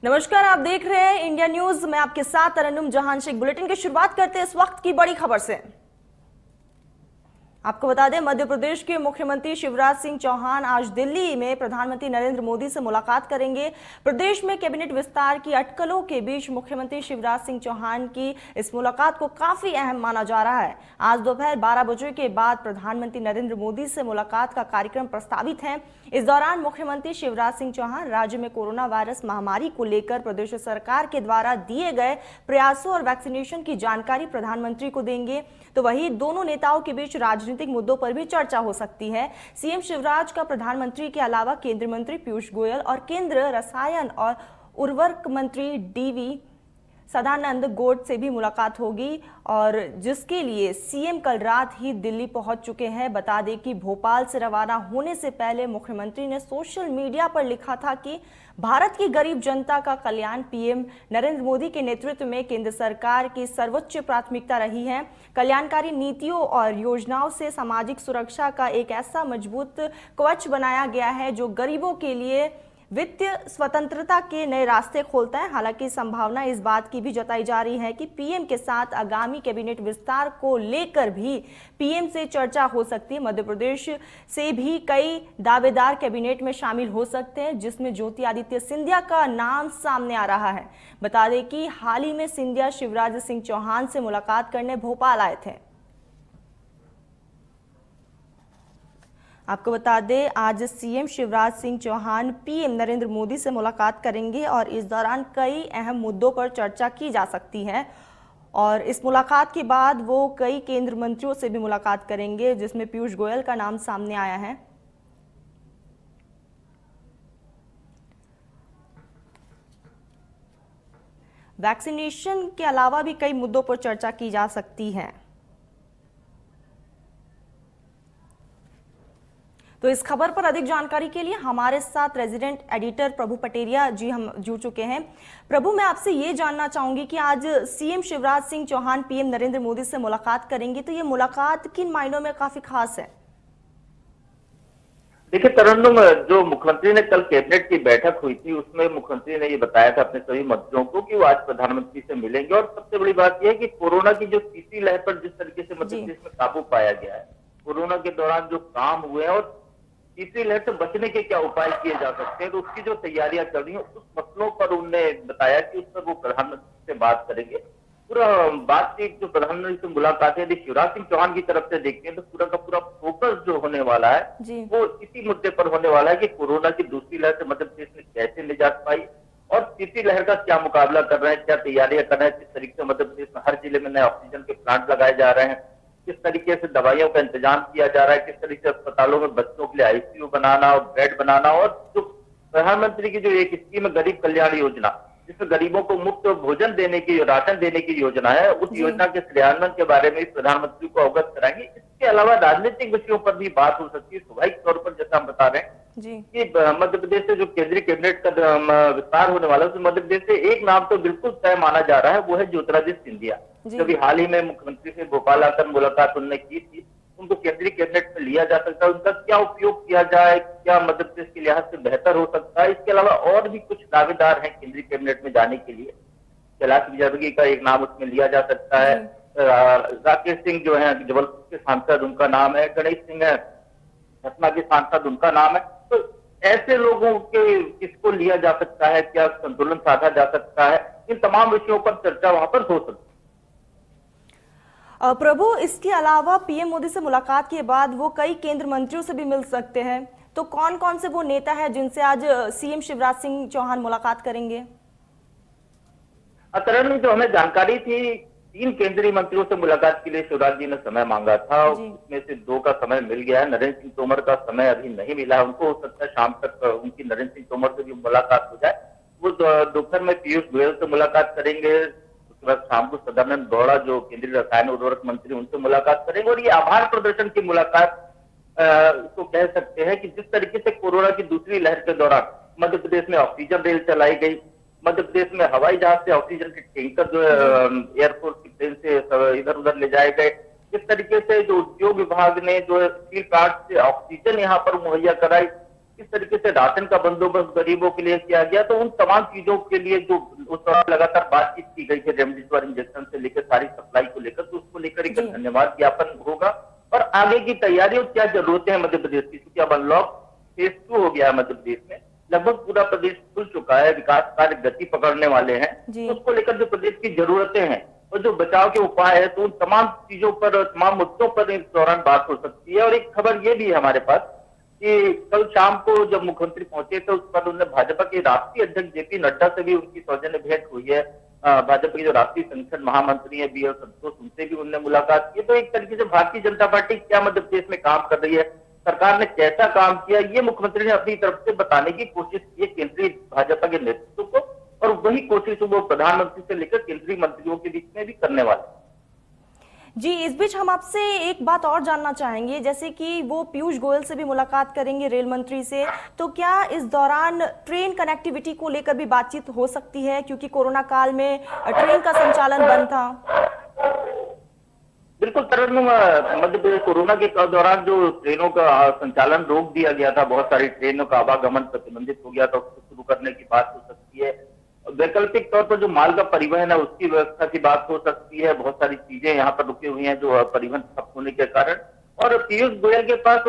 नमस्कार, आप देख रहे हैं इंडिया न्यूज। मैं आपके साथ तरन्नुम जहान शेख। बुलेटिन की शुरुआत करते हैं इस वक्त की बड़ी खबर से। आपको बता दें, मध्य प्रदेश के मुख्यमंत्री शिवराज सिंह चौहान आज दिल्ली में प्रधानमंत्री नरेंद्र मोदी से मुलाकात करेंगे। प्रदेश में कैबिनेट विस्तार की अटकलों के बीच मुख्यमंत्री शिवराज सिंह चौहान की इस मुलाकात को काफी अहम माना जा रहा है। आज दोपहर 12 बजे के बाद प्रधानमंत्री नरेंद्र मोदी से मुलाकात का कार्यक्रम प्रस्तावित है। इस दौरान मुख्यमंत्री शिवराज सिंह चौहान राज्य में कोरोना वायरस महामारी को लेकर प्रदेश सरकार के द्वारा दिए गए प्रयासों और वैक्सीनेशन की जानकारी प्रधानमंत्री को देंगे। तो वहीं दोनों नेताओं के बीच राजनीतिक मुद्दों पर भी चर्चा हो सकती है। सीएम शिवराज का प्रधानमंत्री के अलावा केंद्रीय मंत्री पीयूष गोयल और केंद्र रसायन और उर्वरक मंत्री डीवी सदानंद गौड़ा से भी मुलाकात होगी, और जिसके लिए सीएम कल रात ही दिल्ली पहुंच चुके हैं। बता दें कि भोपाल से रवाना होने से पहले मुख्यमंत्री ने सोशल मीडिया पर लिखा था कि भारत की गरीब जनता का कल्याण पीएम नरेंद्र मोदी के नेतृत्व में केंद्र सरकार की सर्वोच्च प्राथमिकता रही है। कल्याणकारी नीतियों और योजनाओं से सामाजिक सुरक्षा का एक ऐसा मजबूत कवच बनाया गया है जो गरीबों के लिए वित्तीय स्वतंत्रता के नए रास्ते खोलता है। हालांकि संभावना इस बात की भी जताई जा रही है कि पीएम के साथ आगामी कैबिनेट विस्तार को लेकर भी पीएम से चर्चा हो सकती है। मध्य प्रदेश से भी कई दावेदार कैबिनेट में शामिल हो सकते हैं, जिसमें ज्योतिरादित्य सिंधिया का नाम सामने आ रहा है। बता दें कि हाल ही में सिंधिया शिवराज सिंह चौहान से मुलाकात करने भोपाल आए थे। आपको बता दें, आज सीएम शिवराज सिंह चौहान पीएम नरेंद्र मोदी से मुलाकात करेंगे और इस दौरान कई अहम मुद्दों पर चर्चा की जा सकती है। और इस मुलाकात के बाद वो कई केंद्र मंत्रियों से भी मुलाकात करेंगे, जिसमें पीयूष गोयल का नाम सामने आया है। वैक्सीनेशन के अलावा भी कई मुद्दों पर चर्चा की जा सकती है। तो इस खबर पर अधिक जानकारी के लिए हमारे साथ रेजिडेंट एडिटर प्रभु पटेरिया जी हम जुड़ चुके हैं। प्रभु, मैं आपसे ये जानना चाहूंगी कि आज सीएम शिवराज सिंह चौहान पीएम नरेंद्र मोदी से मुलाकात करेंगे, तो ये मुलाकात किन मायनों में काफी खास है? देखिए तरन्नुम, जो मुख्यमंत्री ने कल कैबिनेट की बैठक हुई थी उसमें मुख्यमंत्री ने ये बताया था अपने सभी मंत्रियों को कि वो आज प्रधानमंत्री से मिलेंगे। और सबसे बड़ी बात यह है कि कोरोना की जो तीसरी लहर पर जिस तरीके से मध्य प्रदेश में काबू पाया गया है, कोरोना के दौरान जो काम हुए हैं और तीसरी लहर से बचने के क्या उपाय किए जा सकते हैं, तो उसकी जो तैयारियां चल रही हैं उस मसलों पर उन्होंने बताया कि उस पर वो प्रधानमंत्री से बात करेंगे। पूरा बातचीत जो प्रधानमंत्री से मुलाकात है, यदि शिवराज सिंह चौहान की तरफ से देखते हैं तो पूरा का पूरा फोकस जो होने वाला है वो इसी मुद्दे पर होने वाला है कि कोरोना की दूसरी लहर से मध्य प्रदेश में कैसे निजात पाई और तीसरी लहर का क्या मुकाबला कर रहे हैं, क्या तैयारियां कर रहे हैं, किस तरीके से मध्य प्रदेश में हर जिले में नए ऑक्सीजन के प्लांट लगाए जा रहे हैं, किस तरीके से दवाइयों का इंतजाम किया जा रहा है, किस तरीके से अस्पतालों में बच्चों के लिए आईसीयू बनाना और बेड बनाना, और जो प्रधानमंत्री की जो एक स्कीम है गरीब कल्याण योजना, जिसमें गरीबों को मुफ्त भोजन देने की, राशन देने की योजना है, उस योजना के क्रियान्वयन के बारे में प्रधानमंत्री को अवगत कराएंगे। इसके अलावा राजनीतिक विषयों पर भी बात हो सकती है। स्वाभाविक तौर पर जैसा हम बता रहे हैं कि मध्य प्रदेश से जो केंद्रीय कैबिनेट का विस्तार होने वाला है, तो मध्य प्रदेश से एक नाम तो बिल्कुल तय माना जा रहा है, वो है ज्योतिरादित्य सिंधिया। जब हाल ही में मुख्यमंत्री से भोपाल आकर मुलाकात उन्होंने की थी, उनको केंद्रीय कैबिनेट में लिया जा सकता है, उनका क्या उपयोग किया जाए, क्या मध्य प्रदेश के लिहाज से बेहतर हो सकता है। इसके अलावा और भी कुछ दावेदार हैं केंद्रीय कैबिनेट में जाने के लिए। कैलाश विजयवर्गीय का एक नाम उसमें लिया जा सकता है, राकेश सिंह जो है जबलपुर के सांसद, उनका नाम है, गणेश सिंह है सतना के सांसद, उनका नाम है। तो ऐसे लोगों के किसको लिया जा सकता है, क्या संतुलन साधा जा सकता है, इन तमाम विषयों पर चर्चा वहां पर हो सकती है। प्रभु, इसके अलावा पीएम मोदी से मुलाकात के बाद वो कई केंद्र मंत्रियों से भी मिल सकते हैं, तो कौन कौन से वो नेता है जिनसे आज सीएम शिवराज सिंह चौहान मुलाकात करेंगे? तरन्नुम, जो हमें जानकारी थी, 3 केंद्रीय मंत्रियों से मुलाकात के लिए शिवराज जी ने समय मांगा था, उसमें से 2 का समय मिल गया है। नरेंद्र सिंह तोमर का समय अभी नहीं मिला, उनको हो सकता है शाम तक उनकी नरेंद्र सिंह तोमर से भी मुलाकात हो जाए। वो दोपहर में पीयूष गोयल से मुलाकात करेंगे, उसके बाद शाम को सदानंद गौड़ा जो केंद्रीय रसायन उर्वरक मंत्री, उनसे मुलाकात करेंगे। और ये आभार प्रदर्शन की मुलाकात तो कह सकते हैं कि जिस तरीके से कोरोना की दूसरी लहर के दौरान मध्य प्रदेश में ऑक्सीजन रेल चलाई गई, मध्य प्रदेश में हवाई जहाज से ऑक्सीजन के टैंकर जो है एयरफोर्स की प्लेन से इधर उधर ले जाए गए, इस तरीके से जो उद्योग विभाग ने जो स्टील प्लांट से ऑक्सीजन यहाँ पर मुहैया कराई, किस तरीके से राशन का बंदोबस्त गरीबों के लिए किया गया, तो उन तमाम चीजों के लिए जो उस दौरान लगातार बातचीत की गई है, रेमडेसिविर इंजेक्शन से लेकर सारी सप्लाई को लेकर, तो उसको लेकर एक जी। धन्यवाद ज्ञापन होगा। और आगे की तैयारी और क्या जरूरतें हैं मध्य प्रदेश की, क्योंकि अब अनलॉक फेज 2 हो गया है मध्य प्रदेश में, लगभग पूरा प्रदेश खुल चुका है, विकास कार्य गति पकड़ने वाले हैं, जी। तो उसको लेकर जो प्रदेश की जरूरतें हैं और जो बचाव के उपाय है, तो उन तमाम चीजों पर, तमाम मुद्दों पर इस दौरान बात हो सकती है। और एक खबर ये भी है हमारे पास कि कल शाम को जब मुख्यमंत्री पहुंचे थे, उस पर उन्होंने भाजपा के राष्ट्रीय अध्यक्ष जेपी नड्डा से भी उनकी सौजन्य भेंट हुई है। भाजपा के जो राष्ट्रीय संगठन महामंत्री है BL संतोष, उनसे भी उन्होंने मुलाकात की। तो एक तरीके से भारतीय जनता पार्टी क्या मध्य प्रदेश में काम कर रही है, सरकार ने कैसा काम किया, ये मुख्यमंत्री ने अपनी तरफ से बताने की कोशिश की है केंद्रीय भाजपा के नेतृत्व को, और वही कोशिश वो प्रधानमंत्री से लेकर केंद्रीय मंत्रियों के बीच में भी करने वाले हैं। जी, इस बीच हम आपसे एक बात और जानना चाहेंगे, जैसे कि वो पीयूष गोयल से भी मुलाकात करेंगे, रेल मंत्री से, तो क्या इस दौरान ट्रेन कनेक्टिविटी को लेकर भी बातचीत हो सकती है, क्योंकि कोरोना काल में ट्रेन का संचालन बंद था? बिल्कुल तरन्नुम, मध्य प्रदेश कोरोना के दौरान जो ट्रेनों का संचालन रोक दिया गया था, बहुत सारी ट्रेनों का आवागमन प्रतिबंधित हो गया था, उसको शुरू करने की बात हो सकती है। वैकल्पिक तौर पर जो माल का परिवहन है उसकी व्यवस्था की बात हो सकती है। बहुत सारी चीजें यहाँ पर रुकी हुई हैं जो परिवहन ठप होने के कारण। और पीयूष गोयल के पास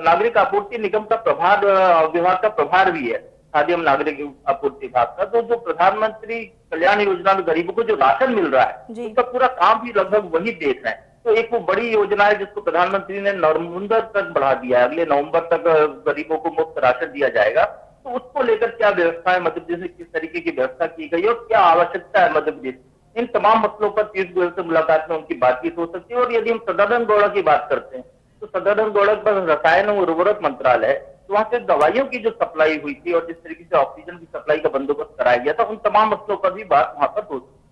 नागरिक आपूर्ति निगम का प्रभार, विभाग का प्रभार भी है, खाद्य एवं नागरिक आपूर्ति विभाग का। तो जो प्रधानमंत्री कल्याण योजना में गरीबों को जो राशन मिल रहा है, उसका पूरा काम भी लगभग वही देख रहे हैं। तो एक वो बड़ी योजना है जिसको प्रधानमंत्री ने नवंबर तक बढ़ा दिया है, अगले नवंबर तक गरीबों को मुफ्त राशन दिया जाएगा। तो उसको लेकर क्या व्यवस्था है मध्य प्रदेश में, किस तरीके की व्यवस्था की गई है और क्या आवश्यकता है मध्य प्रदेश, इन तमाम मसलों पर पीयूष गोयल से मुलाकात में उनकी बातचीत हो सकती है। और यदि हम सदानंद गौड़ा की बात करते हैं, तो सदानंद गौड़ा के पास रसायन और उर्वरक मंत्रालय है, तो वहां से दवाइयों की जो सप्लाई हुई थी और जिस तरीके से ऑक्सीजन की सप्लाई का बंदोबस्त कराया गया था, उन तमाम मसलों पर भी बात वहां पर हो सकती है।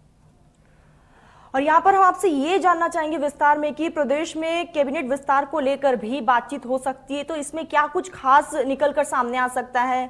और यहाँ पर हम आपसे ये जानना चाहेंगे विस्तार में कि प्रदेश में कैबिनेट विस्तार को लेकर भी बातचीत हो सकती है, तो इसमें क्या कुछ खास निकलकर सामने आ सकता है?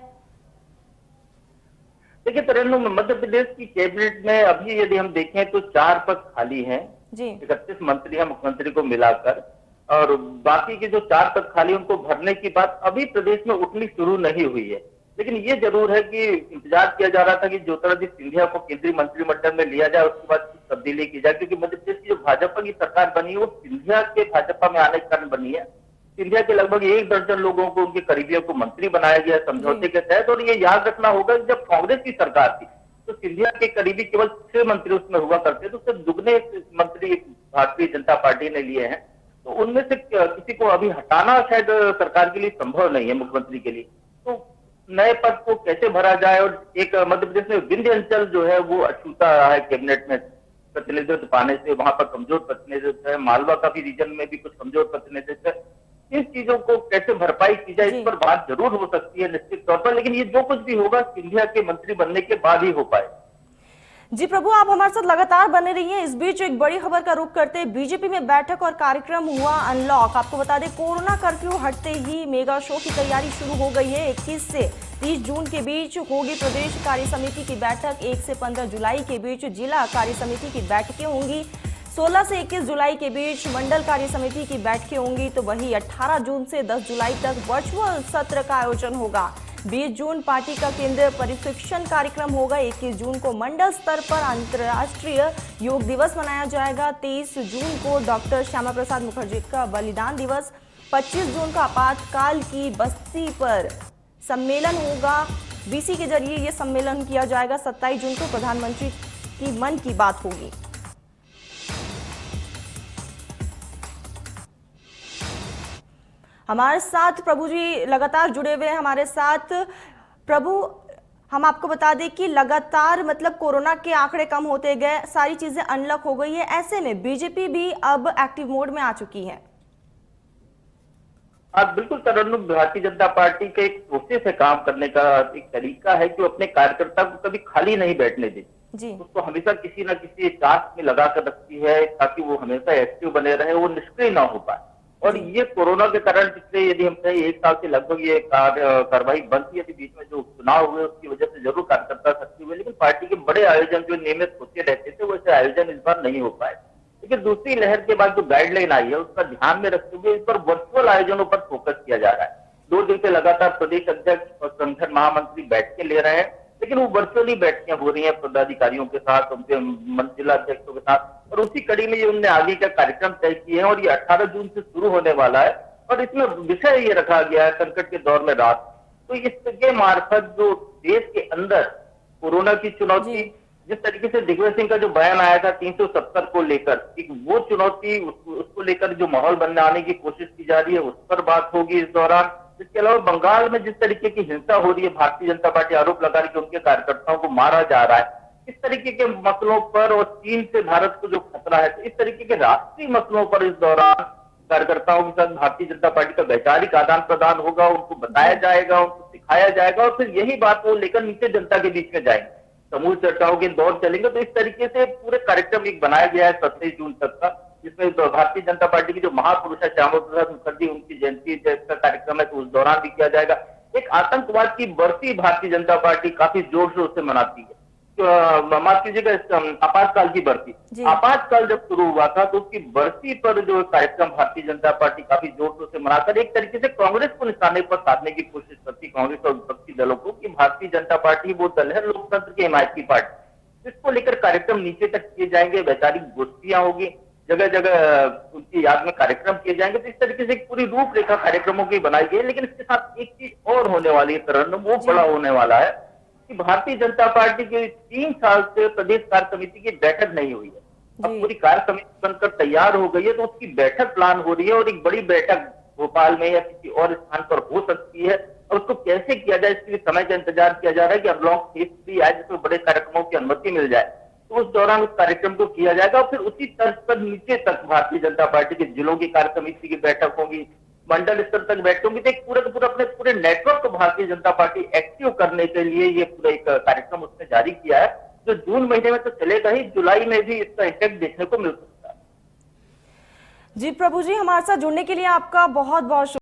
देखिए तरन्नुम, मध्य प्रदेश की कैबिनेट में अभी यदि हम देखें तो 4 पद खाली हैं जी। 31 मंत्री हैं मुख्यमंत्री को मिलाकर, और बाकी के जो 4 पद खाली उनको भरने की बात अभी प्रदेश में उठनी शुरू नहीं हुई है। लेकिन ये जरूर है कि इंतजार किया जा रहा था कि ज्योतिरादित्य सिंधिया को केंद्रीय मंत्रिमंडल में लिया जाए, उसके बाद कुछ तब्दीली की जाए, क्योंकि मध्य प्रदेश की जो भाजपा की सरकार बनी है वो सिंधिया के भाजपा में आने के कारण बनी है। सिंधिया के लगभग 1 दर्जन लोगों को, उनके करीबियों को मंत्री बनाया गया समझौते के तहत। और ये याद रखना होगा कि जब कांग्रेस की सरकार थी तो सिंधिया के करीबी केवल 6 मंत्री उसमें हुआ करते, तो उससे दुगने मंत्री भारतीय जनता पार्टी ने लिए हैं। तो उनमें से किसी को अभी हटाना शायद सरकार के लिए संभव नहीं है, मुख्यमंत्री के लिए। तो नए पद को कैसे भरा जाए, और एक मध्य प्रदेश में विंध्य अंचल जो है वो अछूता रहा है कैबिनेट में प्रतिनिधित्व पाने से, वहां पर कमजोर प्रतिनिधित्व है, मालवा का भी रीजन में भी कुछ कमजोर प्रतिनिधित्व है। इस चीजों को कैसे भरपाई की जाए, इस पर बात जरूर हो सकती है निश्चित तौर पर, लेकिन ये जो कुछ भी होगा सिंधिया के मंत्री बनने के बाद ही हो पाए। जी प्रभु, आप हमारे साथ लगातार बने रहिए। इस बीच एक बड़ी खबर का रुख करते हैं, बीजेपी में बैठक और कार्यक्रम हुआ अनलॉक। आपको बता दें, कोरोना कर्फ्यू हटते ही मेगा शो की तैयारी शुरू हो गई है। 21 से 30 जून के बीच होगी प्रदेश कार्य समिति की बैठक। 1 से 15 जुलाई के बीच जिला कार्य समिति की बैठकें होंगी। 16 से 21 जुलाई के बीच मंडल कार्य समिति की बैठकें होंगी। तो वही 18 जून से 10 जुलाई तक वर्चुअल सत्र का आयोजन होगा। 20 जून पार्टी का केंद्रीय प्रशिक्षण कार्यक्रम होगा। 21 जून को मंडल स्तर पर अंतर्राष्ट्रीय योग दिवस मनाया जाएगा। 23 जून को डॉक्टर श्यामा प्रसाद मुखर्जी का बलिदान दिवस। 25 जून का आपातकाल की बस्ती पर सम्मेलन होगा, बीसी के जरिए ये सम्मेलन किया जाएगा। 27 जून को प्रधानमंत्री की मन की बात होगी। हमारे साथ प्रभु जी लगातार जुड़े हुए हैं हमारे साथ। प्रभु, हम आपको बता दें कि लगातार मतलब कोरोना के आंकड़े कम होते गए, सारी चीजें अनलॉक हो गई है, ऐसे में बीजेपी भी अब एक्टिव मोड में आ चुकी है। बिल्कुल तरन्नुम, भारतीय जनता पार्टी के एक प्रोसेस है काम करने का, एक तरीका है कि वो अपने कार्यकर्ता को कभी खाली नहीं बैठने देती। उसको हमेशा किसी न किसी टास्क में लगा कर रखती है ताकि वो हमेशा एक्टिव बने रहे, वो निष्क्रिय ना हो पाए। और ये कोरोना के कारण पिछले यदि हम कहें 1 साल से लगभग ये कार्रवाई बंद थी, बीच में जो चुनाव हुए उसकी वजह से जरूर कार्यकर्ता सक्रिय हुए, लेकिन पार्टी के बड़े आयोजन जो नियमित होते रहते थे वैसे आयोजन इस बार नहीं हो पाए। लेकिन दूसरी लहर के बाद जो गाइडलाइन आई है उसका ध्यान में रखते हुए इस पर वर्चुअल आयोजनों पर फोकस किया जा रहा है। 2 दिन से लगातार प्रदेश अध्यक्ष और संगठन महामंत्री बैठकें ले रहे हैं, लेकिन वो वर्चुअली बैठकें हो रही हैं पदाधिकारियों के साथ, उनके जिला अध्यक्षों के साथ, और उसी कड़ी में ये उन्होंने आगे का कार्यक्रम तय किए हैं और ये 18 जून से शुरू होने वाला है और इसमें विषय ये रखा गया है संकट के दौर में राहत। तो इसके मार्फत जो देश के अंदर कोरोना की चुनौती, जिस तरीके से दिग्विजय सिंह का जो बयान आया था 370 को लेकर, एक वो चुनौती उसको लेकर जो माहौल बनाने की कोशिश की जा रही है उस पर बात होगी इस दौरान। इसके अलावा बंगाल में जिस तरीके की हिंसा हो रही है, भारतीय जनता पार्टी आरोप लगा रही है कि उनके कार्यकर्ताओं को मारा जा रहा है, इस तरीके के मसलों पर और चीन से भारत को जो खतरा है, तो इस तरीके के राष्ट्रीय मसलों पर इस दौरान कार्यकर्ताओं के साथ भारतीय जनता पार्टी का वैचारिक आदान प्रदान होगा, उनको बताया जाएगा, उनको सिखाया जाएगा और फिर यही बात वो लेकर नीचे जनता के बीच में जाएंगे। समूह चर्चाओं के दौर चलेंगे। तो इस तरीके से पूरे कार्यक्रम एक बनाया गया है 27 जून तक का, जिसमें भारतीय जनता पार्टी की जो महापुरुष है श्यामा प्रसाद मुखर्जी, उनकी जयंती का कार्यक्रम है, तो उस दौरान भी किया जाएगा। एक आतंकवाद की बरसी भारतीय जनता पार्टी काफी जोर शोर से मनाती है। माफ कीजिएगा, आपातकाल की बरसी, आपातकाल जब शुरू हुआ था तो उसकी बरसी पर जो कार्यक्रम भारतीय जनता पार्टी काफी जोर शोर से मनाकर एक तरीके से कांग्रेस को निशाने पर साधने की कोशिश करती, कांग्रेस और विपक्षी दलों को, कि भारतीय जनता पार्टी वो दल है लोकतंत्र की हिमायती पार्टी। इसको लेकर कार्यक्रम नीचे तक किए जाएंगे, वैचारिक गोष्ठियां होगी, जगह जगह उनकी याद में कार्यक्रम किए जाएंगे। तो इस तरीके से एक पूरी रूपरेखा कार्यक्रमों की बनाई गई है। लेकिन इसके साथ एक चीज और होने वाली है करण, वो बड़ा होने वाला है कि भारतीय जनता पार्टी की 3 साल से प्रदेश कार्य समिति की बैठक नहीं हुई है। अब पूरी कार्य समिति बनकर तैयार हो गई है, तो उसकी बैठक प्लान हो रही है और एक बड़ी बैठक भोपाल में या किसी और स्थान पर हो सकती है। और उसको कैसे किया जाए, इसके लिए समय का इंतजार किया जा रहा है कि अनलॉक फेज 3 आए, जिसमें बड़े कार्यक्रमों की अनुमति मिल जाए, तो उस दौरान उस कार्यक्रम को किया जाएगा। और फिर उसी तर्ज पर नीचे तक भारतीय जनता पार्टी के जिलों की कार्य समिति की बैठक होगी, मंडल स्तर तक बैठक होगी। तो एक पूरा अपने पूरे नेटवर्क को भारतीय जनता पार्टी एक्टिव करने के लिए ये पूरा एक कार्यक्रम उसने जारी किया है, जो जून महीने में तो चलेगा ही, जुलाई में भी इसका इफेक्ट देखने को मिल सकता है। जी प्रभु जी, हमारे साथ जुड़ने के लिए आपका बहुत बहुत